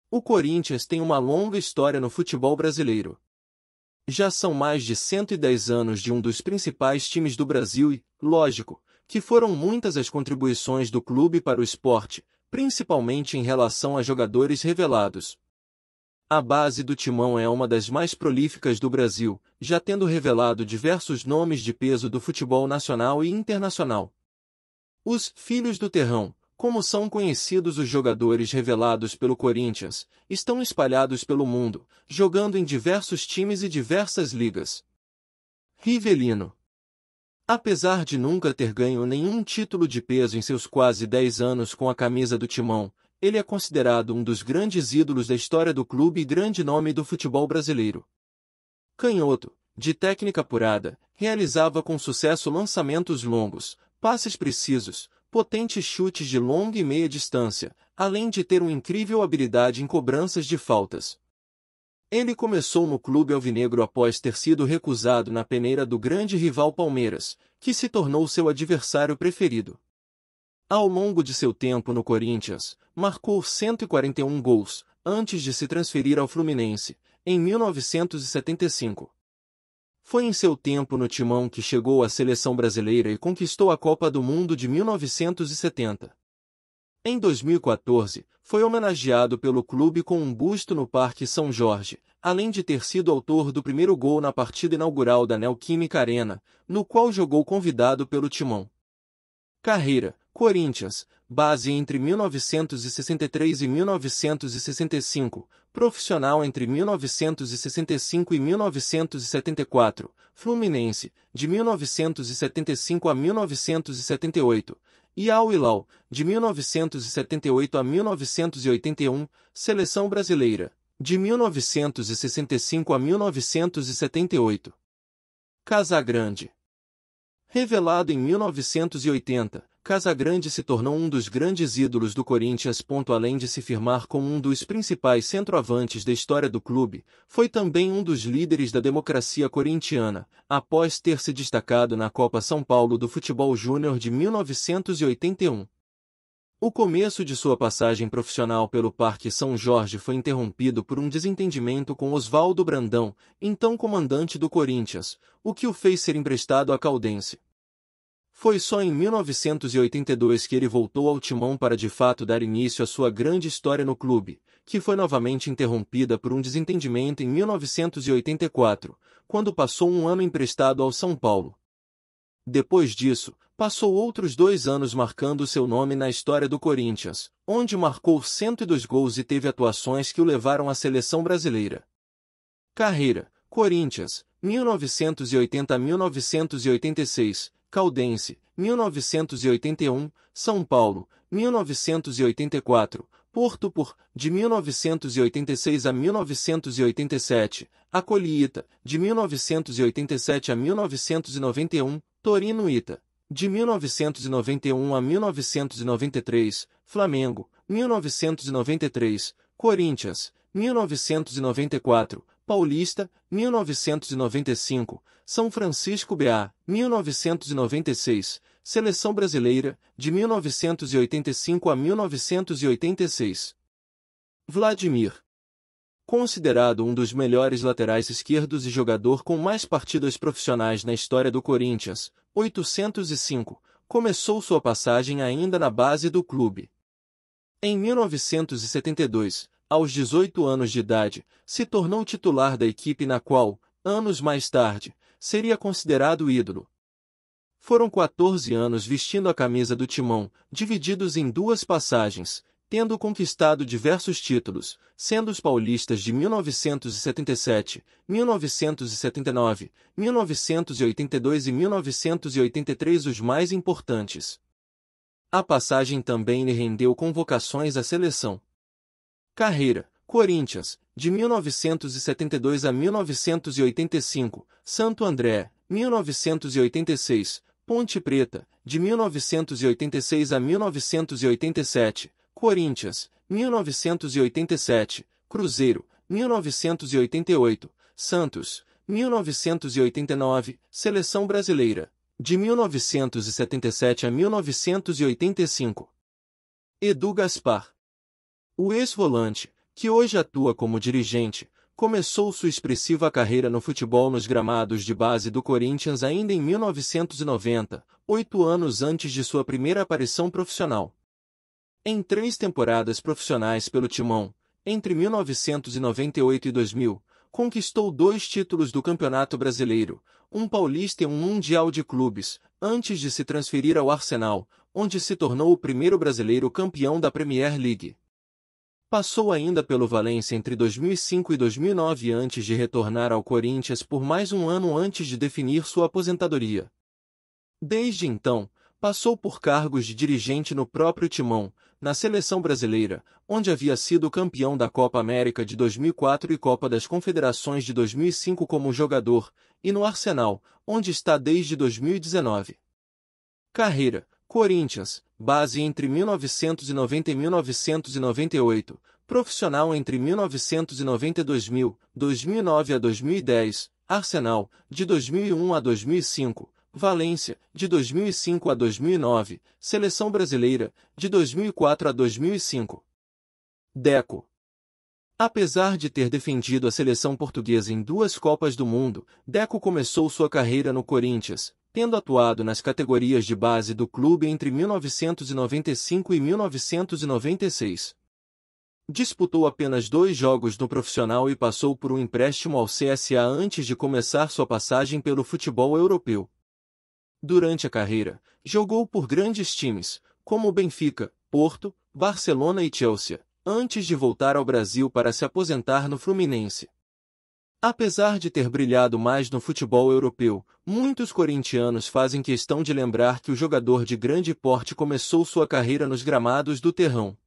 O Corinthians tem uma longa história no futebol brasileiro. Já são mais de 110 anos de um dos principais times do Brasil e, lógico, que foram muitas as contribuições do clube para o esporte, principalmente em relação a jogadores revelados. A base do Timão é uma das mais prolíficas do Brasil, já tendo revelado diversos nomes de peso do futebol nacional e internacional. Os Filhos do Terrão, como são conhecidos os jogadores revelados pelo Corinthians, estão espalhados pelo mundo, jogando em diversos times e diversas ligas. Rivelino. Apesar de nunca ter ganho nenhum título de peso em seus quase 10 anos com a camisa do Timão, ele é considerado um dos grandes ídolos da história do clube e grande nome do futebol brasileiro. Canhoto, de técnica apurada, realizava com sucesso lançamentos longos, passes precisos, potentes chutes de longa e meia distância, além de ter uma incrível habilidade em cobranças de faltas. Ele começou no clube alvinegro após ter sido recusado na peneira do grande rival Palmeiras, que se tornou seu adversário preferido. Ao longo de seu tempo no Corinthians, marcou 141 gols, antes de se transferir ao Fluminense, em 1975. Foi em seu tempo no Timão que chegou à seleção brasileira e conquistou a Copa do Mundo de 1970. Em 2014, foi homenageado pelo clube com um busto no Parque São Jorge, além de ter sido autor do primeiro gol na partida inaugural da Neoquímica Arena, no qual jogou convidado pelo Timão. Carreira: Corinthians, base entre 1963 e 1965, profissional entre 1965 e 1974, Fluminense, de 1975 a 1978, e Al Hilal, de 1978 a 1981, Seleção Brasileira, de 1965 a 1978. Casagrande. Revelado em 1980, Casagrande se tornou um dos grandes ídolos do Corinthians. Além de se firmar como um dos principais centroavantes da história do clube, foi também um dos líderes da democracia corintiana, após ter se destacado na Copa São Paulo do Futebol Júnior de 1981. O começo de sua passagem profissional pelo Parque São Jorge foi interrompido por um desentendimento com Oswaldo Brandão, então comandante do Corinthians, o que o fez ser emprestado à Caldense. Foi só em 1982 que ele voltou ao Timão para de fato dar início à sua grande história no clube, que foi novamente interrompida por um desentendimento em 1984, quando passou um ano emprestado ao São Paulo. Depois disso, passou outros 2 anos marcando seu nome na história do Corinthians, onde marcou 102 gols e teve atuações que o levaram à seleção brasileira. Carreira: Corinthians, 1980 a 1986, Caldense, 1981, São Paulo, 1984, Porto de 1986 a 1987, Acolhita, de 1987 a 1991, Torino Ita, de 1991 a 1993, Flamengo, 1993, Corinthians, 1994, Paulista, 1995, São Francisco B.A., 1996, Seleção Brasileira, de 1985 a 1986. Vladimir. Considerado um dos melhores laterais esquerdos e jogador com mais partidas profissionais na história do Corinthians, 805, começou sua passagem ainda na base do clube. Em 1972, aos 18 anos de idade, se tornou titular da equipe na qual, anos mais tarde, seria considerado ídolo. Foram 14 anos vestindo a camisa do Timão, divididos em 2 passagens, tendo conquistado diversos títulos, sendo os paulistas de 1977, 1979, 1982 e 1983 os mais importantes. A passagem também lhe rendeu convocações à seleção. Carreira: Corinthians, de 1972 a 1985, Santo André, 1986, Ponte Preta, de 1986 a 1987, Corinthians, 1987, Cruzeiro, 1988, Santos, 1989, Seleção Brasileira, de 1977 a 1985. Edu Gaspar. O ex-volante, que hoje atua como dirigente, começou sua expressiva carreira no futebol nos gramados de base do Corinthians ainda em 1990, 8 anos antes de sua primeira aparição profissional. Em 3 temporadas profissionais pelo Timão, entre 1998 e 2000, conquistou 2 títulos do Campeonato Brasileiro, um paulista e um mundial de clubes, antes de se transferir ao Arsenal, onde se tornou o primeiro brasileiro campeão da Premier League. Passou ainda pelo Valência entre 2005 e 2009 antes de retornar ao Corinthians por mais um ano antes de definir sua aposentadoria. Desde então, passou por cargos de dirigente no próprio Timão, na Seleção Brasileira, onde havia sido campeão da Copa América de 2004 e Copa das Confederações de 2005 como jogador, e no Arsenal, onde está desde 2019. Carreira: Corinthians, base entre 1990 e 1998, profissional entre 1990 e 2000, 2009 a 2010, Arsenal, de 2001 a 2005, Valência, de 2005 a 2009, Seleção Brasileira, de 2004 a 2005. Deco. Apesar de ter defendido a seleção portuguesa em 2 Copas do Mundo, Deco começou sua carreira no Corinthians, tendo atuado nas categorias de base do clube entre 1995 e 1996. Disputou apenas 2 jogos no profissional e passou por um empréstimo ao CSA antes de começar sua passagem pelo futebol europeu. Durante a carreira, jogou por grandes times, como o Benfica, Porto, Barcelona e Chelsea, antes de voltar ao Brasil para se aposentar no Fluminense. Apesar de ter brilhado mais no futebol europeu, muitos corintianos fazem questão de lembrar que o jogador de grande porte começou sua carreira nos gramados do Terrão.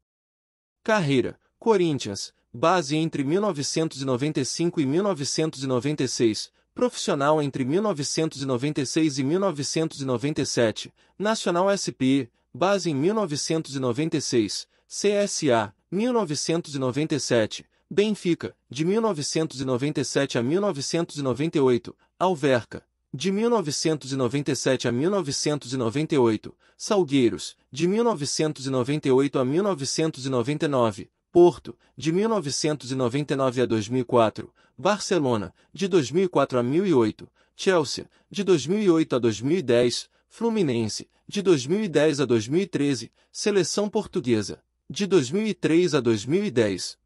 Carreira: Corinthians, base entre 1995 e 1996, profissional entre 1996 e 1997, Nacional SP, base em 1996, CSA, 1997, Benfica, de 1997 a 1998, Alverca, de 1997 a 1998, Salgueiros, de 1998 a 1999, Porto, de 1999 a 2004, Barcelona, de 2004 a 2008, Chelsea, de 2008 a 2010, Fluminense, de 2010 a 2013, Seleção Portuguesa, de 2003 a 2010.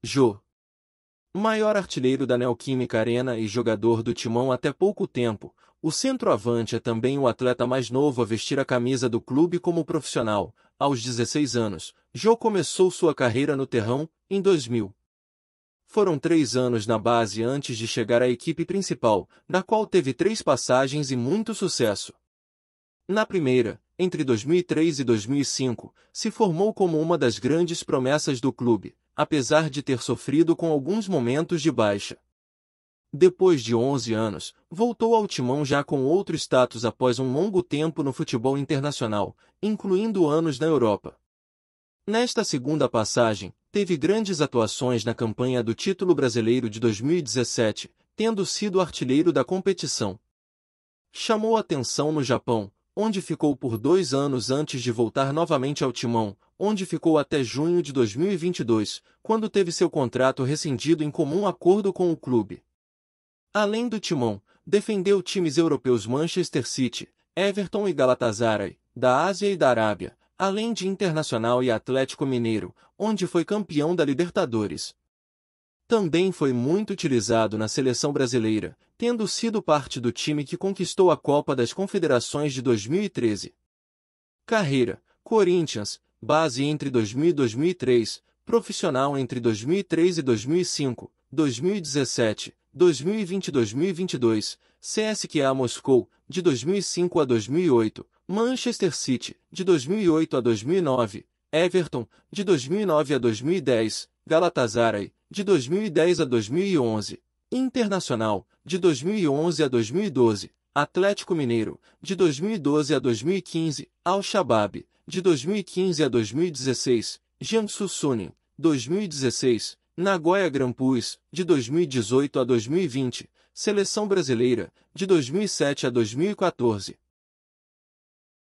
Jô. Maior artilheiro da Neoquímica Arena e jogador do Timão até pouco tempo, o centroavante é também o atleta mais novo a vestir a camisa do clube como profissional. Aos 16 anos, Jô começou sua carreira no Terrão, em 2000. Foram 3 anos na base antes de chegar à equipe principal, na qual teve 3 passagens e muito sucesso. Na primeira, entre 2003 e 2005, se formou como uma das grandes promessas do clube, apesar de ter sofrido com alguns momentos de baixa. Depois de 11 anos, voltou ao Timão já com outro status após um longo tempo no futebol internacional, incluindo anos na Europa. Nesta segunda passagem, teve grandes atuações na campanha do título brasileiro de 2017, tendo sido artilheiro da competição. Chamou atenção no Japão, onde ficou por 2 anos antes de voltar novamente ao Timão, onde ficou até junho de 2022, quando teve seu contrato rescindido em comum acordo com o clube. Além do Timão, defendeu times europeus Manchester City, Everton e Galatasaray, da Ásia e da Arábia, além de Internacional e Atlético Mineiro, onde foi campeão da Libertadores. Também foi muito utilizado na seleção brasileira, tendo sido parte do time que conquistou a Copa das Confederações de 2013. Carreira: Corinthians, base entre 2000 e 2003, profissional entre 2003 e 2005, 2017, 2020 e 2022, CSKA Moscou, de 2005 a 2008, Manchester City, de 2008 a 2009, Everton, de 2009 a 2010, Galatasaray, de 2010 a 2011, Internacional, de 2011 a 2012, Atlético Mineiro, de 2012 a 2015, Al-Shabaab, de 2015 a 2016, Jiangsu Suning, 2016, Nagoya Grampus, de 2018 a 2020, Seleção Brasileira, de 2007 a 2014.